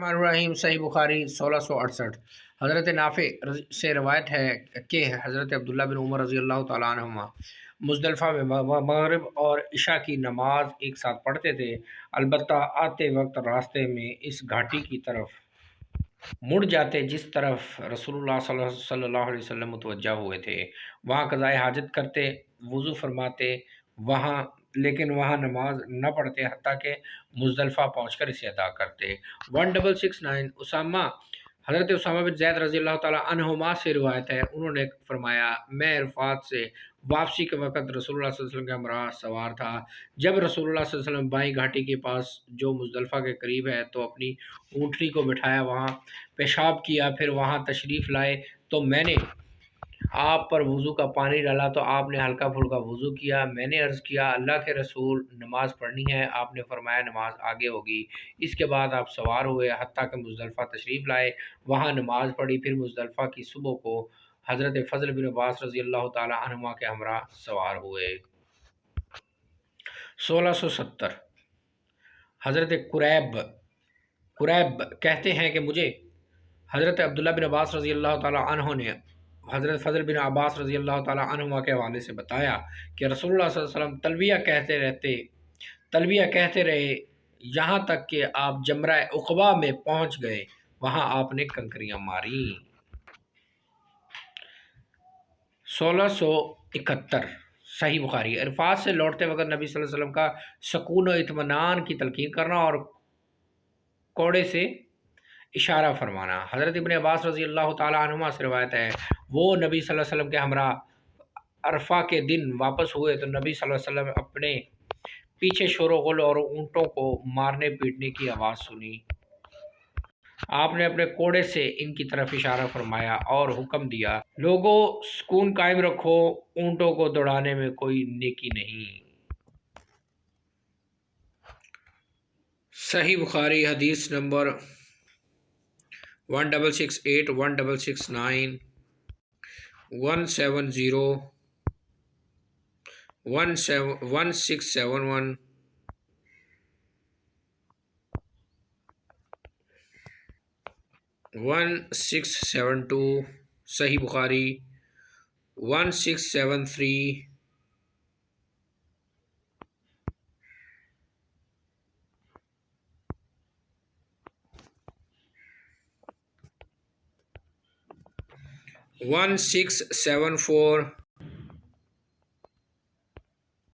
रहीम सही बुखारी 1668। हज़रत नाफ़े से रवायत है कि हज़रत अब्दुल्ला बिन उमर रज़ी अल्लाह तआला अन्हुमा मुज़दलिफ़ा में मगरिब और इशा की नमाज एक साथ पढ़ते थे। अलबत्ता आते वक्त रास्ते में इस घाटी की तरफ मुड़ जाते जिस तरफ रसूलुल्लाह सल्लल्लाहु अलैहि वसल्लम मुतवज्जा हुए थे। वहाँ क़ज़ाए हाजत करते, वज़ू फरमाते, वहाँ लेकिन वहाँ नमाज न पढ़ते हत्ता कि मुज़दलिफ़ा पहुँचकर इसे अदा करते। 1669 हज़रत उसामा बिन ज़ैद रज़ी अल्लाह ताला अन्हुमा से रिवायत है, उन्होंने फरमाया मैं अरफ़ात से वापसी के वक़्त रसूलुल्लाह सल्लल्लाहु अलैहि वसल्लम के हमरा सवार था। जब रसूलुल्लाह सल्लल्लाहु अलैहि वसल्लम बाई घाटी के पास जो मुज़दलिफ़ा के करीब है तो अपनी ऊँटनी को बिठाया, वहाँ पेशाब किया, फिर वहाँ तशरीफ़ लाए तो मैंने आप पर वज़ू का पानी डाला तो आपने हल्का फुल्का वज़ू किया। मैंने अर्ज़ किया अल्लाह के रसूल नमाज़ पढ़नी है। आपने फरमाया नमाज आगे होगी। इसके बाद आप सवार हुए हत्ता कि मुज़दलिफ़ा तशरीफ़ लाए, वहाँ नमाज पढ़ी, फिर मुज़दलिफ़ा की सुबह को हज़रत फ़ज़ल बिन अब्बास रज़ी अल्लाह ताला अन्हुमा के हमरा सवार हुए। 1670 हज़रत कुरैब कहते हैं कि मुझे हज़रत अब्दुल्ला बिन अब्बास रज़ी अल्लाह ताला अन्हु ने हज़रत फ़ज़ल बिन अब्बास रज़ी अल्लाह ताला अन्हुमा के हवाले से बताया कि रसूलुल्लाह सल्लल्लाहु अलैहि वसल्लम तलबिया कहते रहे यहाँ तक कि आप जमरा उक़बा में पहुँच गए, वहाँ आपने कंकरियाँ मारी। 1671 सही बुखारी अरफात से लौटते वक़्त नबी सल्लल्लाहु अलैहि वसल्लम का सकून और इत्मीनान की तलकीन करना और कोड़े से इशारा फरमाना। हज़रत इब्न अब्बास रज़ी अल्लाह ताला अन्हुमा से रिवायत है, वो नबी सल्लल्लाहु अलैहि वसल्लम के हमरा अरफा के दिन वापस हुए तो नबी सल्लल्लाहु अलैहि वसल्लम अपने पीछे शोर-ओ-गुल और ऊँटों को मारने पीटने की आवाज़ सुनी। आपने अपने कोड़े से इनकी तरफ इशारा फरमाया और हुक्म दिया, लोगों सुकून कायम रखो, ऊँटों को दौड़ाने में कोई नेकी नहीं। सही बुखारी हदीस नंबर 1668, 1669, 170, 1671, 1672 सही बुखारी 1673, 1674